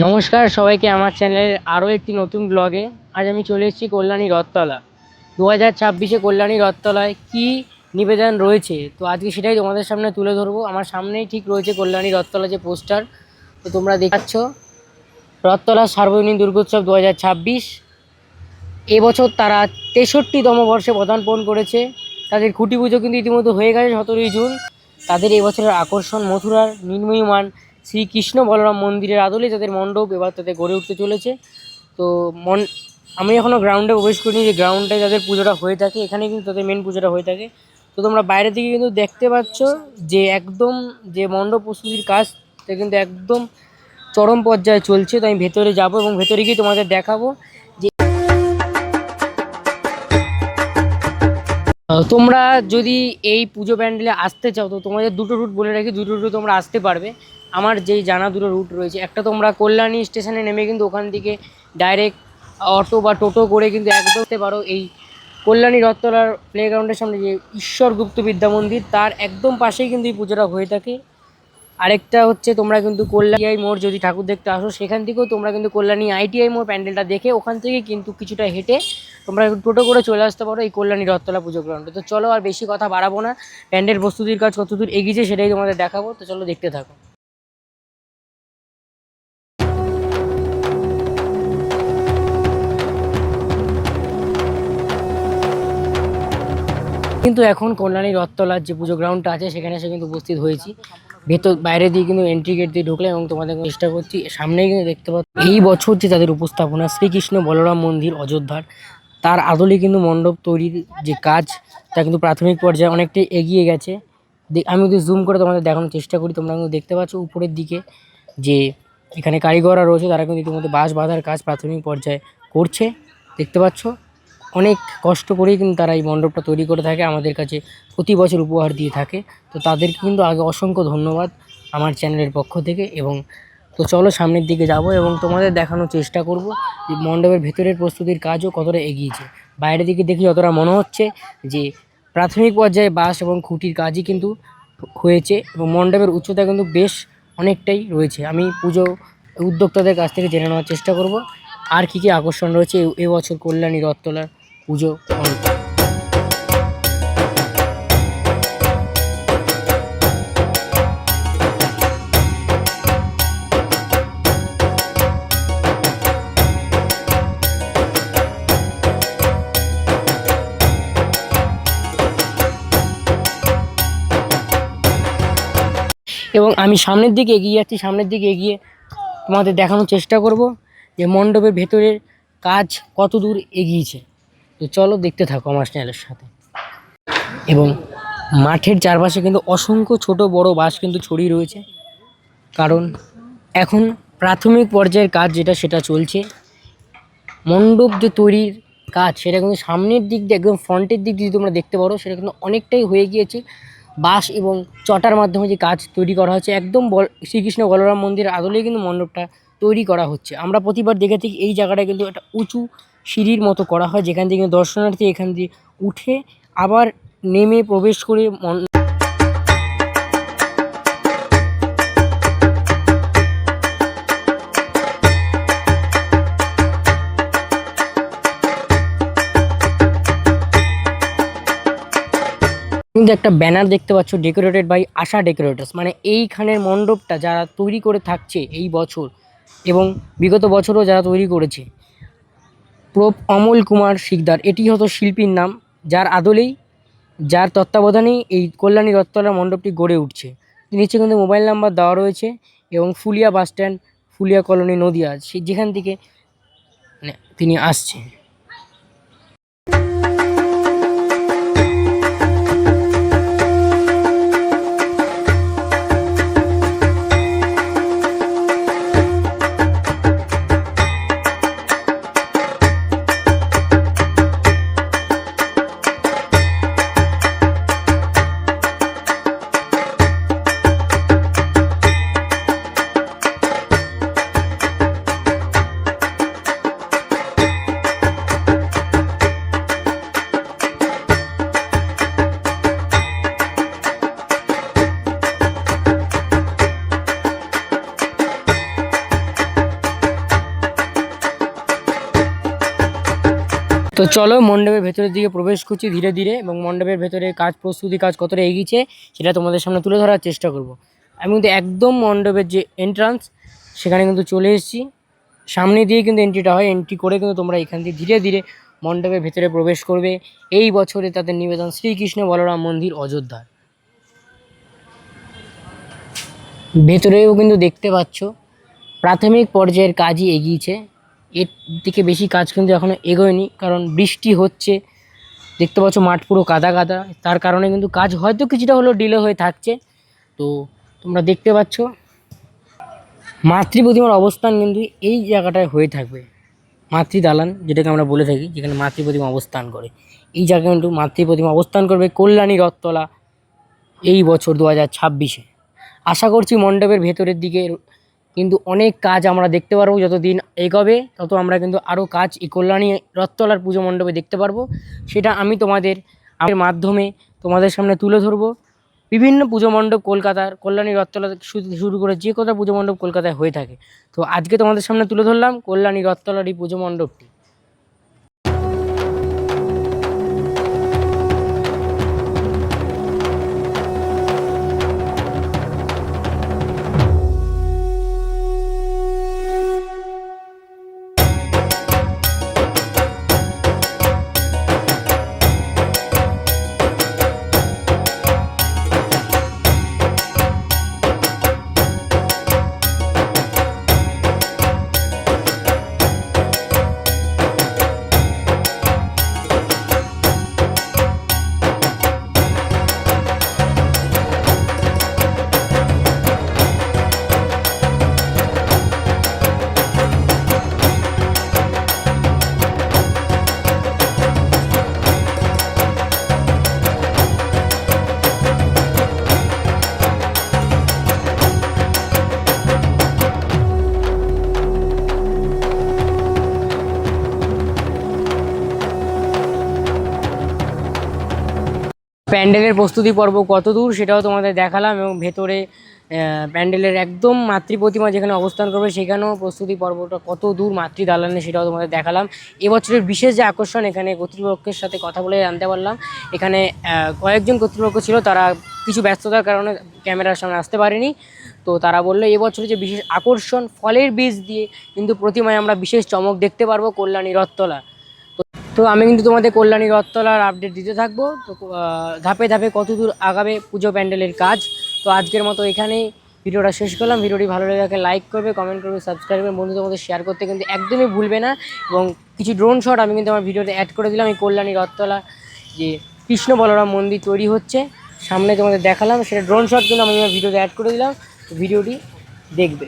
নমস্কার সবাইকে আমার চ্যানেলের আরও একটি নতুন ব্লগে। আজ আমি চলে এসেছি কল্যাণী রথতলা। 2026-এ কল্যাণী রথতলায় কি নিবেদন রয়েছে, তো আজকে সেটাই তোমাদের সামনে তুলে ধরবো। আমার সামনেই ঠিক রয়েছে কল্যাণী রথতলা যে পোস্টার, তো তোমরা দেখাচ্ছ রথতলা সার্বজনীন দুর্গোৎসব 2026। এবছর তারা 63তম বর্ষে পদার্পণ করেছে। তাদের খুঁটি পুজো কিন্তু ইতিমধ্যে হয়ে গেছে 17ই জুন। তাদের এবছরের আকর্ষণ মথুরার নির্মীয়মান শ্রীকৃষ্ণ বলরাম মন্দিরের আদলে তাদের মণ্ডপ এবার তাদের গড়ে উঠতে চলেছে। তো আমি এখনও গ্রাউন্ডে প্রবেশ করিনি, যে গ্রাউন্ডে তাদের পুজোটা হয়ে থাকে, এখানে কিন্তু তাদের মেন পুজোটা হয়ে থাকে। তো তোমরা বাইরে থেকে কিন্তু দেখতে পাচ্ছ যে একদম যে মণ্ডপ প্রস্তুতির কাজ তা কিন্তু একদম চরম পর্যায়ে চলছে। তো আমি ভেতরে যাব এবং ভেতরে গিয়ে তোমাদের দেখাবো যে তোমরা যদি এই পুজো প্যান্ডেলে আসতে চাও তো তোমাদের দুটো রুট বলে রাখি, দুটো রুটে তোমরা আসতে পারবে। আমার যেই জানা দুটো রুট রয়েছে, একটা তোমরা কল্যাণী স্টেশনে নেমে কিন্তু ওখান থেকে ডাইরেক্ট অটো বা টোটো করে কিন্তু একদম আসতে পারো এই কল্যাণী রথতলার প্লেগ্রাউন্ডের সামনে যে ঈশ্বর গুপ্ত বিদ্যা মন্দির, তার একদম পাশেই কিন্তু এই পুজোটা হয়ে থাকে। আরেকটা হচ্ছে তোমরা কিন্তু কল্যাণী মোড় যদি ঠাকুর দেখতে আসো, সেখান থেকেও তোমরা কিন্তু কল্যাণী আইটিআই মোড় প্যান্ডেলটা দেখে ওখান থেকে কিন্তু কিছুটা হেঁটে তোমরা টোটো করে চলে আসতে পারো এই কল্যাণী রথতলা পুজো গ্রাউন্ডে। তো চলো আর বেশি কথা বাড়াবো না, প্যান্ডেল প্রস্তুতির কাজ কতদূর এগিয়েছে সেটাই তোমাদের দেখাবো। তো চলো দেখতে থাকো। কিন্তু এখন কল্যাণী রথতলার যে পুজো গ্রাউন্ডটা আছে সেখানে এসে কিন্তু উপস্থিত হয়েছি। বাইরে দিয়ে কিন্তু এন্ট্রি গেট দিয়ে ঢুকলে এবং তোমাদের চেষ্টা করছি সামনেই কিন্তু দেখতে পাচ্ছি এই বছর যে তাদের উপস্থাপনা শ্রীকৃষ্ণ বলরাম মন্দির অযোধ্যার, তার আদলে কিন্তু মণ্ডপ তৈরির যে কাজ তা কিন্তু প্রাথমিক পর্যায়ে অনেকটাই এগিয়ে গেছে। আমি যদি জুম করে তোমাদের দেখানোর চেষ্টা করি, তোমরা কিন্তু দেখতে পাচ্ছ উপরের দিকে যে এখানে কারিগররা রয়েছে, তারা কিন্তু ইতিমধ্যে বাঁশ বাঁধার কাজ প্রাথমিক পর্যায়ে করছে। দেখতে পাচ্ছ অনেক কষ্ট করেই কিন্তু তারা এই মণ্ডপটা তৈরি করে থাকে, আমাদের কাছে প্রতি বছর উপহার দিয়ে থাকে। তো তাদেরকে কিন্তু আগে অসংখ্য ধন্যবাদ আমার চ্যানেলের পক্ষ থেকে। এবং তো চলো সামনের দিকে যাব এবং তোমাদের দেখানোর চেষ্টা করব যে মণ্ডপের ভেতরের প্রস্তুতির কাজও কতটা এগিয়েছে। বাইরে দিকে দেখি যতটা মনে হচ্ছে যে প্রাথমিক পর্যায়ে বাঁশ এবং খুঁটির কাজই কিন্তু হয়েছে এবং মণ্ডপের উচ্চতা কিন্তু বেশ অনেকটাই রয়েছে। আমি পুজো উদ্যোক্তাদের কাছ থেকে জেনে নেওয়ার চেষ্টা করব আর কী কী আকর্ষণ রয়েছে এবছর কল্যাণী রথতলার পুজো মণ্ডপে। এবং আমি সামনের দিকে এগিয়ে যাচ্ছি, সামনের দিকে এগিয়ে তোমাদের দেখানোর চেষ্টা করব যে মণ্ডপের ভেতরের কাজ কত দূর এগিয়েছে। তো চলো দেখতে থাকো আমার চ্যানেলের সাথে। এবং মাঠের চারপাশে কিন্তু অসংখ্য ছোট বড় বাঁশ কিন্তু ছড়িয়ে রয়েছে, কারণ এখন প্রাথমিক পর্যায়ের কাজ যেটা সেটা চলছে। মণ্ডপ যে তৈরির কাজ সেটা কিন্তু সামনের দিক দিয়ে একদম ফ্রন্টের দিক দিয়ে তোমরা দেখতে পারো, সেটা কিন্তু অনেকটাই হয়ে গিয়েছে। বাঁশ এবং চটার মাধ্যমে যে কাজ তৈরি করা হচ্ছে একদম শ্রীকৃষ্ণ বলরাম মন্দিরের আদলেই কিন্তু মণ্ডপটা তৈরি করা হচ্ছে। আমরা প্রতিবার দেখে থাকি এই জায়গাটা কিন্তু একটা উঁচু সিঁড়ির মতো করা হয়, যেখান থেকে দর্শনার্থী এখান দিয়ে উঠে আবার নেমে প্রবেশ করে কিন্তু একটা ব্যানার দেখতে পাচ্ছ ডেকোরেটেড বাই আশা ডেকোরেটরস, মানে এইখানের মণ্ডপটা যারা তৈরি করে থাকছে এই বছর এবং বিগত বছরও যারা তৈরি করেছে, অমল কুমার শিকদার এটি হয়তো শিল্পীর নাম, যার আদলেই যার তত্ত্বাবধানেই এই কল্যাণী রথতলার মণ্ডপটি গড়ে উঠছে। নিচে কিন্তু মোবাইল নাম্বার দেওয়া রয়েছে এবং Phulia bus stand, Phulia colony, Nadia, যেখান থেকে তিনি আসছে। তো চলো মণ্ডপের ভেতরের দিকে প্রবেশ করছি ধীরে ধীরে, এবং মণ্ডপের ভেতরে প্রস্তুতি কাজ কতটা এগিয়েছে সেটা তোমাদের সামনে তুলে ধরার চেষ্টা করব। আমি কিন্তু একদম মণ্ডপের যে এন্ট্রান্স সেখানে কিন্তু চলে এসেছি। সামনে দিয়ে কিন্তু এন্ট্রিটা হয়, এন্ট্রি করে কিন্তু তোমরা এখান থেকে ধীরে ধীরে মণ্ডপের ভেতরে প্রবেশ করবে। এই বছরে তাদের নিবেদন শ্রীকৃষ্ণ বলরাম মন্দির অযোধ্যার। ভেতরেও কিন্তু দেখতে পাচ্ছ প্রাথমিক পর্যায়ের কাজই এগিয়েছে, এর থেকে বেশি কাজ কিন্তু এখনও এগোয়নি, কারণ বৃষ্টি হচ্ছে। দেখতে পাচ্ছ মাঠ পুরো কাদা কাদা, তার কারণে কিন্তু কাজ হয়তো কিছুটা হলেও ডিলে হয়ে থাকছে। তো তোমরা দেখতে পাচ্ছ মাতৃ প্রতিমার অবস্থান কিন্তু এই জায়গাটায় হয়ে থাকবে। মাতৃ দালান যেটাকে আমরা বলে থাকি, যেখানে মাতৃ প্রতিমা অবস্থান করে, এই জায়গায় কিন্তু মাতৃ প্রতিমা অবস্থান করবে কল্যাণী রথতলা এই বছর 2026-এ। আশা করছি মণ্ডপের ভেতরের দিকে কিন্তু অনেক কাজ আমরা দেখতে পারবো। যত দিন এগোবে তত আমরা কিন্তু আরও কাজ এই কল্যাণী রথতলার পুজো মণ্ডপে দেখতে পারবো। সেটা আমি তোমাদের আমার মাধ্যমে তোমাদের সামনে তুলে ধরবো। বিভিন্ন পুজো মণ্ডপ কলকাতার কল্যাণী রথতলা থেকে শুরু করে যে কটা পুজো মণ্ডপ কলকাতায় হয়ে থাকে, তো আজকে তোমাদের সামনে তুলে ধরলাম কল্যাণী রথতলার এই পুজো মণ্ডপটি। প্যান্ডেলের প্রস্তুতি পর্ব কত দূর সেটাও তোমাদের দেখালাম, এবং ভেতরে প্যান্ডেলের একদম মাতৃ প্রতিমা যেখানে অবস্থান করবে সেখানেও প্রস্তুতি পর্বটা কত দূর মাতৃ দালানে সেটাও তোমাদের দেখালাম। এবছরের বিশেষ যে আকর্ষণ, এখানে কর্তৃপক্ষের সাথে কথা বলে জানতে পারলাম, এখানে কয়েকজন কর্তৃপক্ষ ছিল, তারা কিছু ব্যস্ততার কারণে ক্যামেরার সামনে আসতে পারেনি। তো তারা বললো এবছরে যে বিশেষ আকর্ষণ ফলের বীজ দিয়ে কিন্তু প্রতিমায় আমরা বিশেষ চমক দেখতে পারবো কল্যাণী রথতলা। তো আমি কিন্তু তোমাদের কল্যাণী রথতলার আপডেট দিতে থাকবো। তো ধাপে ধাপে কত দূর আগাবে পুজো প্যান্ডেলের কাজ। তো আজকের মতো এখানেই ভিডিওটা শেষ করলাম। ভিডিওটি ভালো লেগে লাইক করবে, কমেন্ট করবে, সাবস্ক্রাইব করবে, বন্ধুদের মধ্যে শেয়ার করতে কিন্তু একদমই ভুলবে না। এবং কিছু ড্রোন শট আমি কিন্তু আমার ভিডিওতে অ্যাড করে দিলাম। এই কল্যাণী রথতলা যে কৃষ্ণ বলরাম মন্দির তৈরি হচ্ছে সামনে তোমাদের দেখালাম, সেটা ড্রোন শট কিন্তু আমি আমার ভিডিওতে অ্যাড করে দিলাম। ভিডিওটি দেখবে।